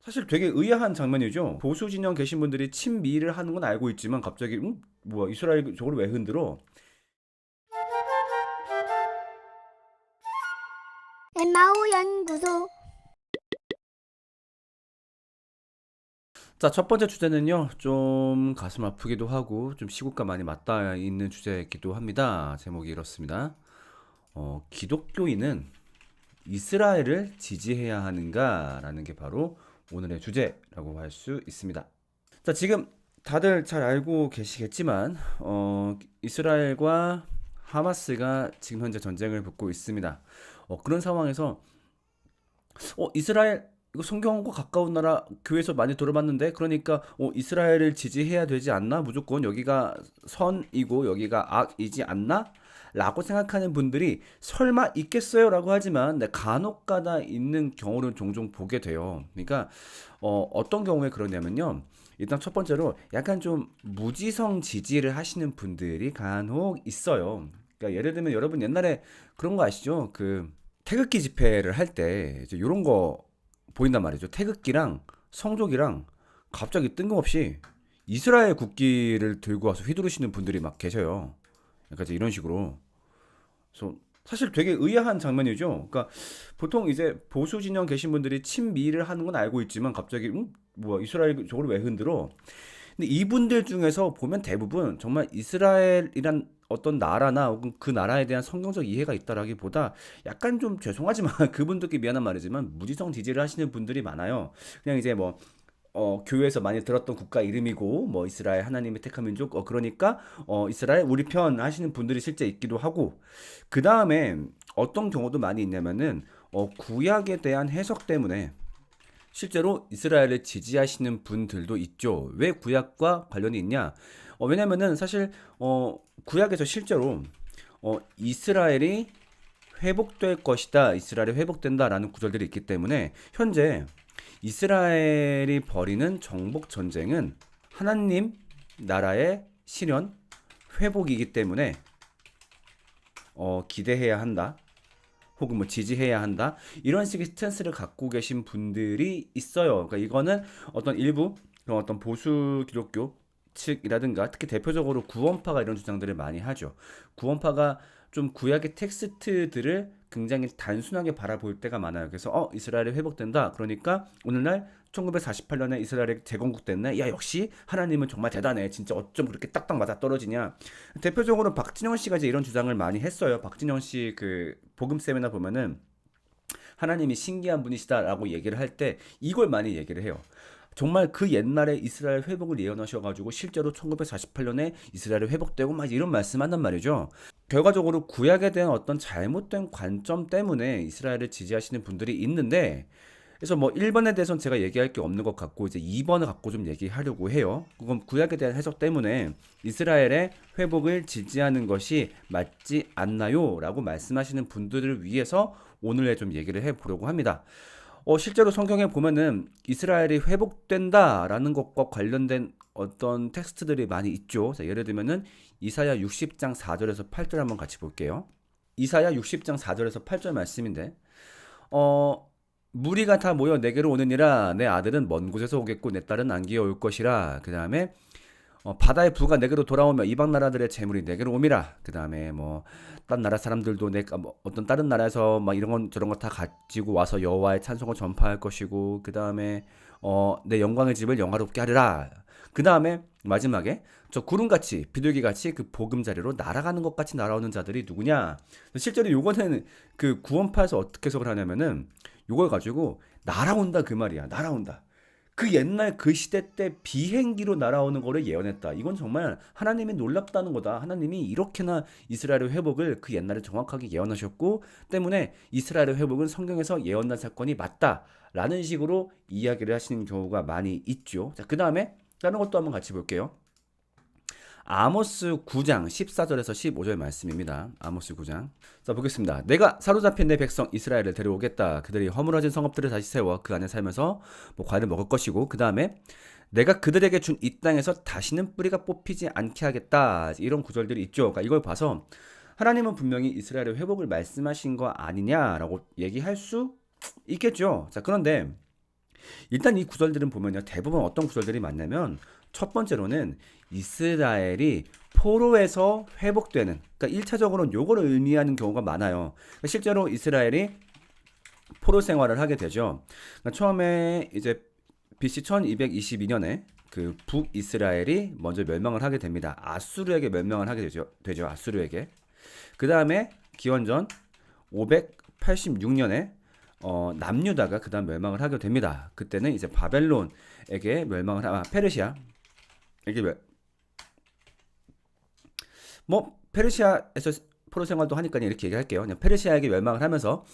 사실 되게 의아한 장면이죠. 보수 진영 계신 분들이 친미를 하는 건 알고 있지만 갑자기 뭐야 이스라엘 저걸 왜 흔들어? 엠마오 연구소. 자, 첫 번째 주제는요. 좀 가슴 아프기도 하고 좀 시국과 많이 맞닿아 있는 주제이기도 합니다. 제목이 이렇습니다. 기독교인은 이스라엘을 지지해야 하는가라는 게 바로 오늘의 주제라고 할 수 있습니다. 자, 지금 다들 잘 알고 계시겠지만 이스라엘과 하마스가 지금 현재 전쟁을 붙고 있습니다. 그런 상황에서 이스라엘 이거 성경과 가까운 나라 교회에서 많이 들어봤는데 그러니까 이스라엘을 지지해야 되지 않나? 무조건 여기가 선이고 여기가 악이지 않나? 라고 생각하는 분들이 설마 있겠어요? 라고 하지만 간혹가다 있는 경우를 종종 보게 돼요. 그러니까 어떤 경우에 그러냐면요. 일단 첫 번째로 약간 좀 무지성 지지를 하시는 분들이 간혹 있어요. 그러니까 예를 들면 여러분 옛날에 그런 거 아시죠? 그 태극기 집회를 할 때 이제 요런 거 보인단 말이죠. 태극기랑 성족이랑 갑자기 뜬금없이 이스라엘 국기를 들고 와서 휘두르시는 분들이 막 계셔요. 약간 이제 이런 식으로. 그래서 사실 되게 의아한 장면이죠. 그러니까 보통 이제 보수 진영 계신 분들이 친미를 하는 건 알고 있지만 갑자기 뭐야 이스라엘 저걸 왜 흔들어? 근데 이분들 중에서 보면 대부분 정말 이스라엘이란 어떤 나라나 혹은 그 나라에 대한 성경적 이해가 있다라기보다 약간 좀 죄송하지만 그분들께 미안한 말이지만 무지성 지지를 하시는 분들이 많아요. 그냥 이제 뭐 교회에서 많이 들었던 국가 이름이고 뭐 이스라엘 하나님의 택한 민족 그러니까 이스라엘 우리 편 하시는 분들이 실제 있기도 하고 그 다음에 어떤 경우도 많이 있냐면은 구약에 대한 해석 때문에 실제로 이스라엘을 지지하시는 분들도 있죠. 왜 구약과 관련이 있냐? 왜냐면은 사실 구약에서 실제로 이스라엘이 회복될 것이다. 이스라엘이 회복된다라는 구절들이 있기 때문에 현재 이스라엘이 벌이는 정복 전쟁은 하나님 나라의 실현 회복이기 때문에 기대해야 한다. 혹은 뭐 지지해야 한다. 이런 식의 스탠스를 갖고 계신 분들이 있어요. 그러니까 이거는 어떤 일부 그런 어떤 보수 기독교 측이라든가 특히 대표적으로 구원파가 이런 주장들을 많이 하죠. 구원파가 좀 구약의 텍스트들을 굉장히 단순하게 바라볼 때가 많아요. 그래서 이스라엘이 회복된다. 그러니까 오늘날 1948년에 이스라엘이 재건국됐네. 야 역시 하나님은 정말 대단해. 진짜 어쩜 그렇게 딱딱 맞아 떨어지냐. 대표적으로 박진영 씨가 이제 이런 주장을 많이 했어요. 박진영 씨 그 복음 세미나 보면은 하나님이 신기한 분이시다라고 얘기를 할 때 이걸 많이 얘기를 해요. 정말 그 옛날에 이스라엘 회복을 예언하셔가지고 실제로 1948년에 이스라엘이 회복되고 막 이런 말씀한단 말이죠. 결과적으로 구약에 대한 어떤 잘못된 관점 때문에 이스라엘을 지지하시는 분들이 있는데 그래서 뭐 1번에 대해서는 제가 얘기할 게 없는 것 같고 이제 2번을 갖고 좀 얘기하려고 해요. 그건 구약에 대한 해석 때문에 이스라엘의 회복을 지지하는 것이 맞지 않나요? 라고 말씀하시는 분들을 위해서 오늘 좀 얘기를 해보려고 합니다. 실제로 성경에 보면은 이스라엘이 회복된다라는 것과 관련된 어떤 텍스트들이 많이 있죠. 자, 예를 들면은 이사야 60장 4절에서 8절 한번 같이 볼게요. 이사야 60장 4절에서 8절 말씀인데 어, 무리가 다 모여 내게로 오느니라 내 아들은 먼 곳에서 오겠고 내 딸은 안기어 올 것이라. 그 다음에 바다의 부가 내게로 돌아오며 이방 나라들의 재물이 내게로 오미라. 그 다음에 뭐 딴 나라 사람들도 뭐 어떤 다른 나라에서 막 이런 건 저런 거 다 가지고 와서 여호와의 찬송을 전파할 것이고 그 다음에 내 영광의 집을 영화롭게 하리라. 그 다음에 마지막에 저 구름같이 비둘기같이 그 보금자리로 날아가는 것 같이 날아오는 자들이 누구냐. 실제로 요거는 그 구원파에서 어떻게 해석을 하냐면은 요걸 가지고 날아온다 그 말이야. 날아온다. 그 옛날 그 시대 때 비행기로 날아오는 거를 예언했다. 이건 정말 하나님이 놀랍다는 거다. 하나님이 이렇게나 이스라엘의 회복을 그 옛날에 정확하게 예언하셨고 때문에 이스라엘의 회복은 성경에서 예언한 사건이 맞다라는 식으로 이야기를 하시는 경우가 많이 있죠. 자, 그 다음에 다른 것도 한번 같이 볼게요. 아모스 9장 14절에서 15절 말씀입니다. 아모스 9장. 자, 보겠습니다. 내가 사로잡힌 내 백성 이스라엘을 데려오겠다. 그들이 허물어진 성읍들을 다시 세워 그 안에 살면서 뭐 과일을 먹을 것이고 그 다음에 내가 그들에게 준 이 땅에서 다시는 뿌리가 뽑히지 않게 하겠다. 이런 구절들이 있죠. 그러니까 이걸 봐서 하나님은 분명히 이스라엘의 회복을 말씀하신 거 아니냐라고 얘기할 수 있겠죠. 자, 그런데 일단 이 구절들은 보면요. 대부분 어떤 구절들이 많냐면 첫 번째로는 이스라엘이 포로에서 회복되는, 그러니까 1차적으로는 요거를 의미하는 경우가 많아요. 그러니까 실제로 이스라엘이 포로 생활을 하게 되죠. 그러니까 처음에 이제 BC 1222년에 그 북이스라엘이 먼저 멸망을 하게 됩니다. 아수르에게 멸망을 하게 되죠. 아수르에게. 그 다음에 기원전 586년에 남유다가 그 다음 멸망을 하게 됩니다. 그때는 이제 바벨론에게 페르시아에게 페르시아에서 포로 생활도 하니까 이렇게 얘기할게요. 그냥 페르시아에게 멸망을 하면서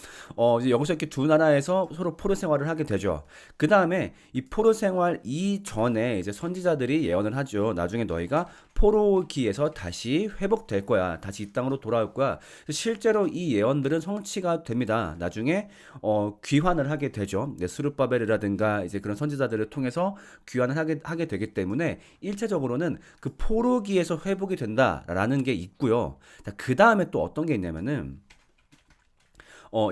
이제 여기서 이렇게 두 나라에서 서로 포로 생활을 하게 되죠. 그 다음에 이 포로 생활 이전에 이제 선지자들이 예언을 하죠. 나중에 너희가 포로기에서 다시 회복될 거야. 다시 이 땅으로 돌아올 거야. 실제로 이 예언들은 성취가 됩니다. 나중에 귀환을 하게 되죠. 네, 스룹바벨이라든가 이제 그런 선지자들을 통해서 귀환을 하게 되기 때문에 일차적으로는 그 포로기에서 회복이 된다라는 게 있고요. 그 다음에 또 어떤 게 있냐면은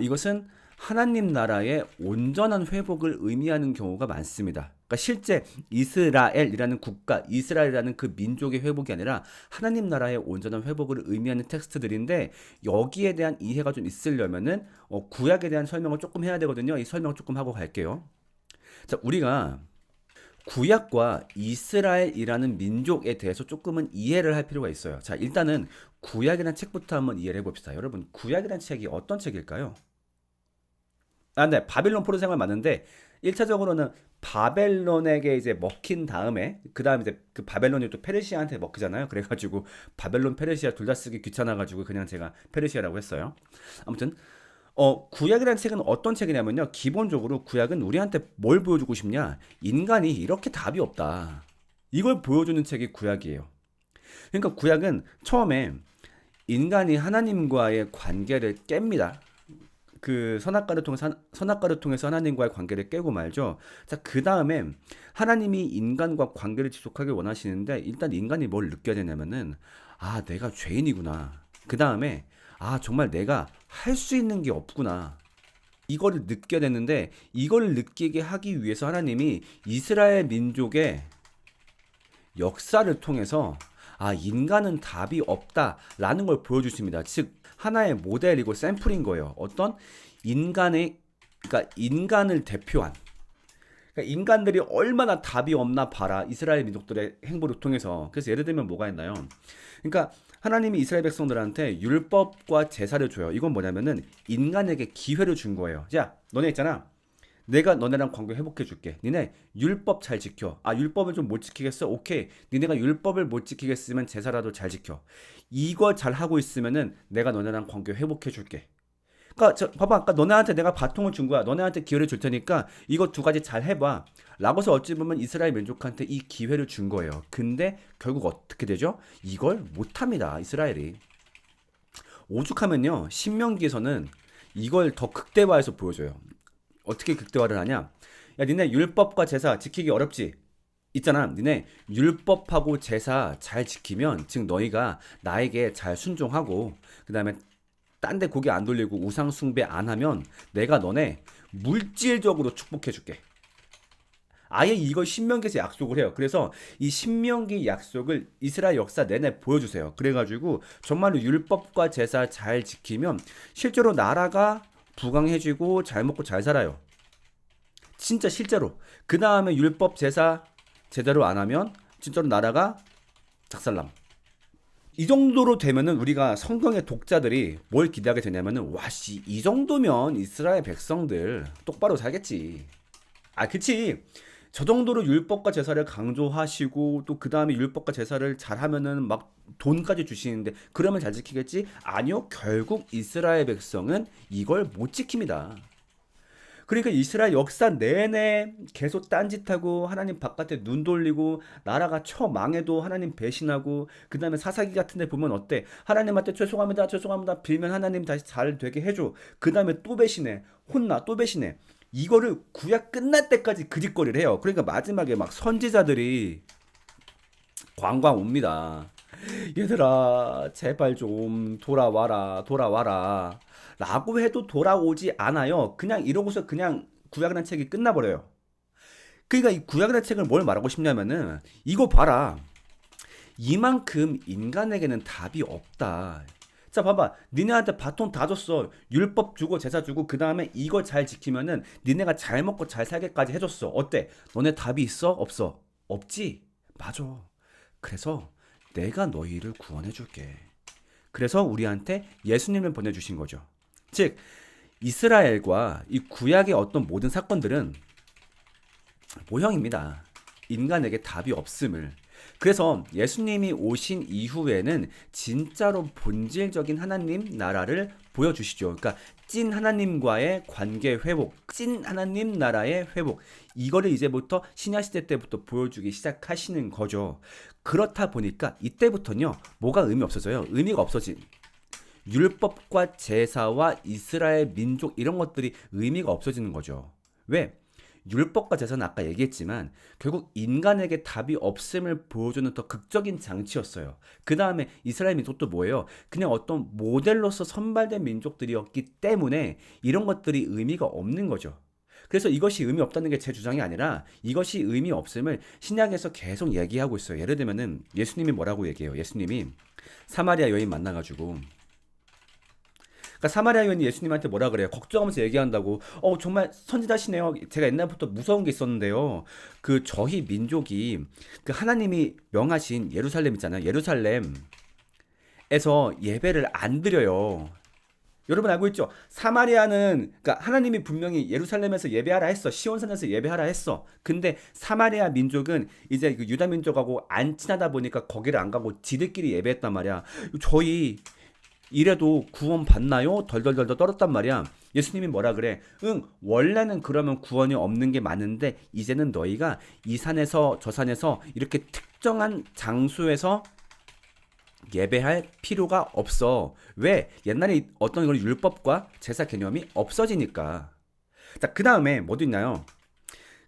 이것은 하나님 나라의 온전한 회복을 의미하는 경우가 많습니다. 그러니까 실제 이스라엘이라는 국가, 이스라엘이라는 그 민족의 회복이 아니라 하나님 나라의 온전한 회복을 의미하는 텍스트들인데 여기에 대한 이해가 좀 있으려면은 구약에 대한 설명을 조금 해야 되거든요. 이 설명을 조금 하고 갈게요. 자, 우리가 구약과 이스라엘이라는 민족에 대해서 조금은 이해를 할 필요가 있어요. 자, 일단은 구약이라는 책부터 한번 이해를 해봅시다. 여러분, 구약이라는 책이 어떤 책일까요? 네, 바빌론 포로 생활 맞는데 1차적으로는 바벨론에게 이제 먹힌 다음에 그 다음에 이제 그 바벨론이 또 페르시아한테 먹히잖아요. 그래가지고 바벨론, 페르시아 둘 다 쓰기 귀찮아가지고 그냥 제가 페르시아라고 했어요. 아무튼 구약이라는 책은 어떤 책이냐면요. 기본적으로 구약은 우리한테 뭘 보여주고 싶냐? 인간이 이렇게 답이 없다. 이걸 보여주는 책이 구약이에요. 그러니까 구약은 처음에 인간이 하나님과의 관계를 깹니다. 그 선악과를 통해서 하나님과의 관계를 깨고 말죠. 자, 그 다음에 하나님이 인간과 관계를 지속하길 원하시는데 일단 인간이 뭘 느껴야 되냐면은 내가 죄인이구나. 그 다음에 정말 내가 할 수 있는 게 없구나. 이거를 느껴야 되는데 이걸 느끼게 하기 위해서 하나님이 이스라엘 민족의 역사를 통해서 인간은 답이 없다라는 걸 보여주십니다. 즉 하나의 모델이고 샘플인 거예요. 어떤 그러니까 인간을 대표한, 그러니까 인간들이 얼마나 답이 없나 봐라. 이스라엘 민족들의 행보를 통해서. 그래서 예를 들면 뭐가 있나요? 그러니까 하나님이 이스라엘 백성들한테 율법과 제사를 줘요. 이건 뭐냐면은 인간에게 기회를 준 거예요. 자, 너네 있잖아. 내가 너네랑 관계 회복해 줄게. 니네 율법 잘 지켜. 율법을 좀 못 지키겠어? 오케이. 니네가 율법을 못 지키겠으면 제사라도 잘 지켜. 이거 잘 하고 있으면은 내가 너네랑 관계 회복해 줄게. 그러니까 봐봐. 아까 너네한테 내가 바통을 준 거야. 너네한테 기회를 줄 테니까 이거 두 가지 잘 해봐. 라고서 어찌 보면 이스라엘 민족한테 이 기회를 준 거예요. 근데 결국 어떻게 되죠? 이걸 못합니다. 이스라엘이. 오죽하면요. 신명기에서는 이걸 더 극대화해서 보여줘요. 어떻게 극대화를 하냐? 야, 니네 율법과 제사 지키기 어렵지? 있잖아. 니네 율법하고 제사 잘 지키면, 즉 너희가 나에게 잘 순종하고 그 다음에 딴 데 고개 안 돌리고 우상 숭배 안 하면 내가 너네 물질적으로 축복해 줄게. 아예 이걸 신명기에서 약속을 해요. 그래서 이 신명기 약속을 이스라엘 역사 내내 보여주세요. 그래가지고 정말로 율법과 제사 잘 지키면 실제로 나라가 부강해지고 잘 먹고 잘 살아요. 진짜 실제로. 그 다음에 율법 제사 제대로 안 하면 진짜로 나라가 작살남. 이 정도로 되면은 우리가 성경의 독자들이 뭘 기대하게 되냐면은 이 정도면 이스라엘 백성들 똑바로 살겠지. 그치. 저 정도로 율법과 제사를 강조하시고 또 그 다음에 율법과 제사를 잘하면은 막 돈까지 주시는데 그러면 잘 지키겠지? 아니요. 결국 이스라엘 백성은 이걸 못 지킵니다. 그러니까 이스라엘 역사 내내 계속 딴짓하고 하나님 바깥에 눈 돌리고 나라가 처망해도 하나님 배신하고 그 다음에 사사기 같은 데 보면 어때? 하나님한테 죄송합니다 빌면 하나님 다시 잘 되게 해줘. 그 다음에 또 배신해. 혼나 또 배신해. 이거를 구약 끝날 때까지 그 짓거리를 해요. 그러니까 마지막에 막 선지자들이 광광 옵니다. 얘들아 제발 좀 돌아와라 라고 해도 돌아오지 않아요. 그냥 이러고서 그냥 구약이라는 책이 끝나버려요. 그러니까 이 구약의 책을 뭘 말하고 싶냐면은 이거 봐라. 이만큼 인간에게는 답이 없다. 자, 봐봐. 니네한테 바톤 다 줬어. 율법 주고 제사 주고 그 다음에 이거 잘 지키면은 니네가 잘 먹고 잘 살게까지 해줬어. 어때? 너네 답이 있어? 없어? 없지? 맞아. 그래서 내가 너희를 구원해 줄게. 그래서 우리한테 예수님을 보내주신 거죠. 즉, 이스라엘과 이 구약의 어떤 모든 사건들은 모형입니다. 인간에게 답이 없음을. 그래서 예수님이 오신 이후에는 진짜로 본질적인 하나님 나라를 보여주시죠. 그러니까 찐 하나님과의 관계 회복, 찐 하나님 나라의 회복. 이거를 이제부터 신약 시대 때부터 보여주기 시작하시는 거죠. 그렇다 보니까 이때부터는요, 뭐가 의미 없어져요? 의미가 없어진. 율법과 제사와 이스라엘 민족 이런 것들이 의미가 없어지는 거죠. 왜? 율법과 제사는 아까 얘기했지만 결국 인간에게 답이 없음을 보여주는 더 극적인 장치였어요. 그 다음에 이스라엘 민족도 뭐예요? 그냥 어떤 모델로서 선발된 민족들이었기 때문에 이런 것들이 의미가 없는 거죠. 그래서 이것이 의미 없다는 게 제 주장이 아니라 이것이 의미 없음을 신약에서 계속 얘기하고 있어요. 예를 들면은 예수님이 뭐라고 얘기해요? 예수님이 사마리아 여인 만나가지고 그러니까 사마리아 여인이 예수님한테 뭐라 그래요? 걱정하면서 얘기한다고. 정말 선지자시네요. 제가 옛날부터 무서운 게 있었는데요. 그 저희 민족이 그 하나님이 명하신 예루살렘 있잖아요. 예루살렘에서 예배를 안 드려요. 여러분 알고 있죠? 사마리아는 그러니까 하나님이 분명히 예루살렘에서 예배하라 했어. 시온산에서 예배하라 했어. 근데 사마리아 민족은 이제 그 유다 민족하고 안 친하다 보니까 거기를 안 가고 지들끼리 예배했단 말이야. 저희 이래도 구원 받나요? 덜덜덜덜 떨었단 말이야. 예수님이 뭐라 그래? 원래는 그러면 구원이 없는 게 맞는데 이제는 너희가 이 산에서 저 산에서 이렇게 특정한 장소에서 예배할 필요가 없어. 왜? 옛날에 어떤 이런 율법과 제사 개념이 없어지니까. 자, 그 다음에 뭐도 있나요?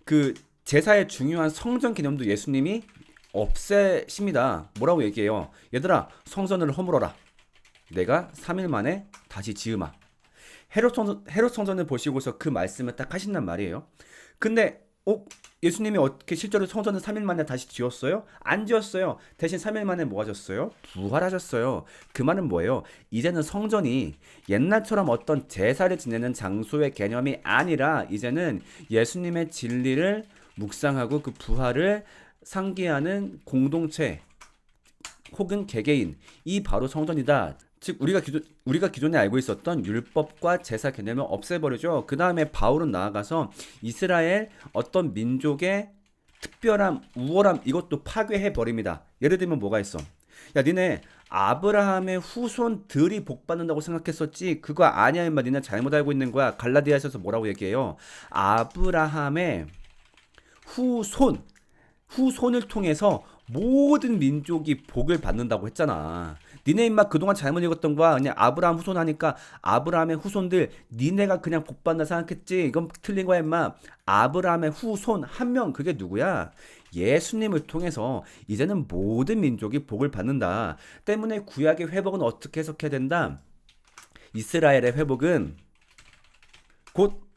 그 제사의 중요한 성전 개념도 예수님이 없애십니다. 뭐라고 얘기해요? 얘들아, 성전을 허물어라. 내가 3일 만에 다시 지으마. 헤롯 성전을 보시고서 그 말씀을 딱 하신단 말이에요. 근데 예수님이 어떻게 실제로 성전을 3일 만에 다시 지었어요? 안 지었어요. 대신 3일 만에 뭐 하셨어요? 부활하셨어요. 그 말은 뭐예요? 이제는 성전이 옛날처럼 어떤 제사를 지내는 장소의 개념이 아니라 이제는 예수님의 진리를 묵상하고 그 부활을 상기하는 공동체 혹은 개개인, 이 바로 성전이다. 즉 우리가 기존에 알고 있었던 율법과 제사 개념을 없애버리죠. 그 다음에 바울은 나아가서 이스라엘 어떤 민족의 특별함, 우월함 이것도 파괴해 버립니다. 예를 들면 뭐가 있어? 야, 니네 아브라함의 후손들이 복 받는다고 생각했었지? 그거 아니야, 임마. 니네 잘못 알고 있는 거야. 갈라디아서에서 뭐라고 얘기해요? 아브라함의 후손을 통해서 모든 민족이 복을 받는다고 했잖아. 니네 임마 그동안 잘못 읽었던 거야. 그냥 아브라함 후손 하니까 아브라함의 후손들 니네가 그냥 복 받나 생각했지. 이건 틀린 거야 임마. 아브라함의 후손 한 명, 그게 누구야? 예수님을 통해서 이제는 모든 민족이 복을 받는다. 때문에 구약의 회복은 어떻게 해석해야 된다? 이스라엘의 회복은 곧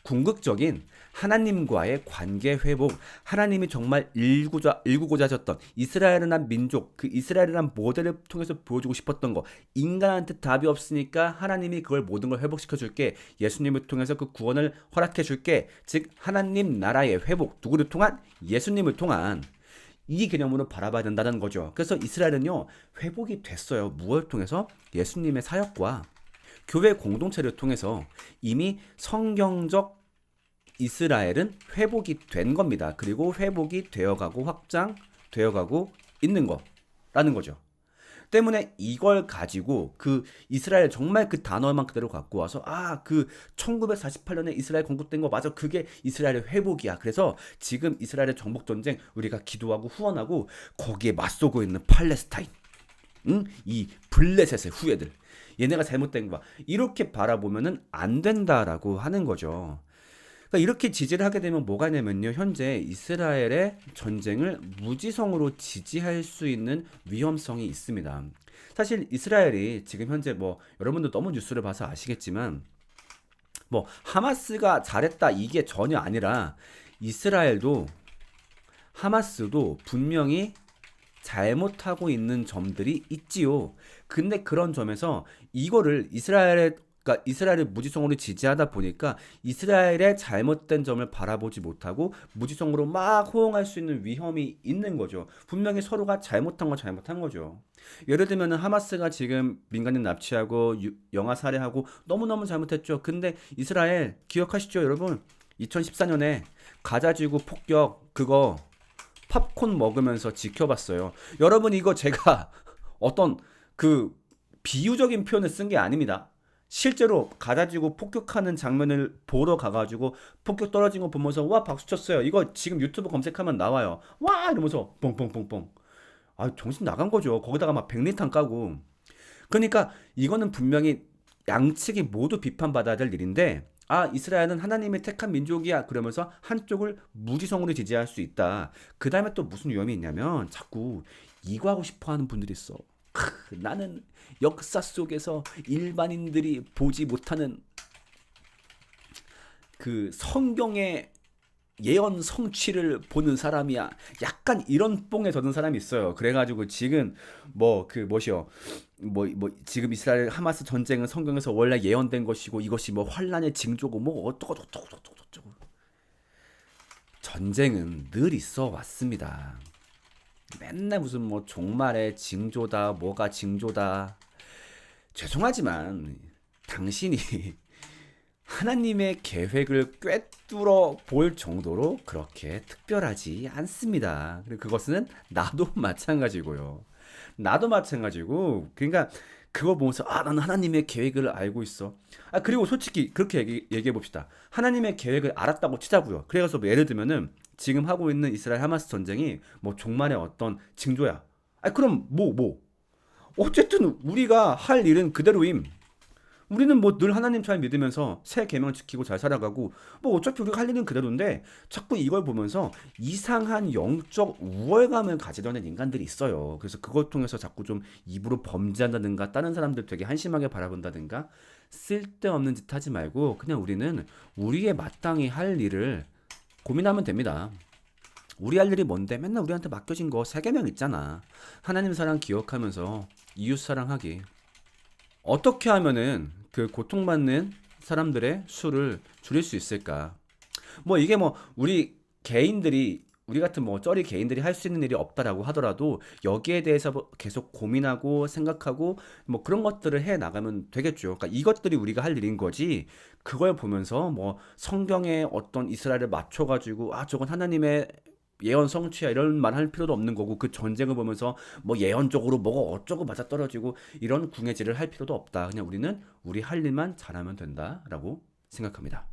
궁극적인 하나님과의 관계 회복, 하나님이 정말 일구고자 하셨던 이스라엘이란 민족, 그 이스라엘이란 모델을 통해서 보여주고 싶었던 거, 인간한테 답이 없으니까 하나님이 그걸 모든 걸 회복시켜 줄게, 예수님을 통해서 그 구원을 허락해 줄게. 즉 하나님 나라의 회복, 누구를 통한? 예수님을 통한. 이 개념으로 바라봐야 된다는 거죠. 그래서 이스라엘은요 회복이 됐어요. 무엇을 통해서? 예수님의 사역과 교회 공동체를 통해서 이미 성경적 이스라엘은 회복이 된 겁니다. 그리고 회복이 되어가고 확장되어가고 있는 거라는 거죠. 때문에 이걸 가지고 그 이스라엘 정말 그 단어만 그대로 갖고 와서 그 1948년에 이스라엘 건국된 거 맞아. 그게 이스라엘의 회복이야. 그래서 지금 이스라엘의 정복 전쟁 우리가 기도하고 후원하고 거기에 맞서고 있는 팔레스타인, 이 블레셋의 후예들, 얘네가 잘못된 거야. 이렇게 바라보면은 안 된다라고 하는 거죠. 그러니까 이렇게 지지를 하게 되면 뭐가 냐면요, 현재 이스라엘의 전쟁을 무지성으로 지지할 수 있는 위험성이 있습니다. 사실 이스라엘이 지금 현재 여러분도 너무 뉴스를 봐서 아시겠지만 하마스가 잘했다 이게 전혀 아니라 이스라엘도 하마스도 분명히 잘못하고 있는 점들이 있지요. 근데 그런 점에서 이거를 이스라엘을 무지성으로 지지하다 보니까 이스라엘의 잘못된 점을 바라보지 못하고 무지성으로 막 호응할 수 있는 위험이 있는 거죠. 분명히 서로가 잘못한 건 잘못한 거죠. 예를 들면은 하마스가 지금 민간인 납치하고 영아 살해하고 너무너무 잘못했죠. 근데 이스라엘 기억하시죠, 여러분? 2014년에 가자지구 폭격 그거 팝콘 먹으면서 지켜봤어요. 여러분 이거 제가 어떤 그 비유적인 표현을 쓴 게 아닙니다. 실제로 가자지구 폭격하는 장면을 보러 가가지고 폭격 떨어진 거 보면서 와 박수 쳤어요. 이거 지금 유튜브 검색하면 나와요. 와 이러면서 뻥뻥뻥뻥. 아 정신 나간 거죠. 거기다가 막 백리탄 까고. 그러니까 이거는 분명히 양측이 모두 비판받아야 될 일인데 이스라엘은 하나님의 택한 민족이야 그러면서 한쪽을 무지성으로 지지할 수 있다. 그 다음에 또 무슨 위험이 있냐면 자꾸 이거 하고 싶어 하는 분들이 있어. 나는 역사 속에서 일반인들이 보지 못하는 그 성경의 예언 성취를 보는 사람이야. 약간 이런 뽕에 젖은 사람이 있어요. 그래가지고 지금 지금 이스라엘 하마스 전쟁은 성경에서 원래 예언된 것이고 이것이 뭐 환란의 징조고 뭐 어쩌고 저쩌고 저쩌고 저쩌고. 전쟁은 늘 있어 왔습니다. 맨날 무슨 뭐 종말의 징조다 뭐가 징조다. 죄송하지만 당신이 하나님의 계획을 꿰뚫어 볼 정도로 그렇게 특별하지 않습니다. 그리고 그것은 나도 마찬가지고요. 나도 마찬가지고 그러니까 그거 보면서 나는 하나님의 계획을 알고 있어. 그리고 솔직히 그렇게 얘기해 봅시다. 하나님의 계획을 알았다고 치자고요. 그래서 뭐 예를 들면은 지금 하고 있는 이스라엘 하마스 전쟁이 뭐 종말의 어떤 징조야. 그럼 뭐 어쨌든 우리가 할 일은 그대로임. 우리는 뭐 늘 하나님 잘 믿으면서 새 계명 지키고 잘 살아가고 뭐 어차피 우리가 할 일은 그대로인데 자꾸 이걸 보면서 이상한 영적 우월감을 가지려는 인간들이 있어요. 그래서 그걸 통해서 자꾸 좀 입으로 범죄한다든가 다른 사람들 되게 한심하게 바라본다든가 쓸데없는 짓 하지 말고 그냥 우리는 우리의 마땅히 할 일을 고민하면 됩니다. 우리 할 일이 뭔데? 맨날 우리한테 맡겨진 거 세 계명 있잖아. 하나님 사랑 기억하면서 이웃 사랑하기. 어떻게 하면은 그 고통받는 사람들의 수를 줄일 수 있을까? 뭐 이게 뭐 우리 같은 뭐 쩌리 개인들이 할 수 있는 일이 없다라고 하더라도 여기에 대해서 계속 고민하고 생각하고 뭐 그런 것들을 해 나가면 되겠죠. 그러니까 이것들이 우리가 할 일인 거지. 그걸 보면서 뭐 성경에 어떤 이스라엘을 맞춰가지고 저건 하나님의 예언 성취야 이런 말 할 필요도 없는 거고 그 전쟁을 보면서 뭐 예언적으로 뭐가 어쩌고 맞아떨어지고 이런 궁예질을 할 필요도 없다. 그냥 우리는 우리 할 일만 잘하면 된다라고 생각합니다.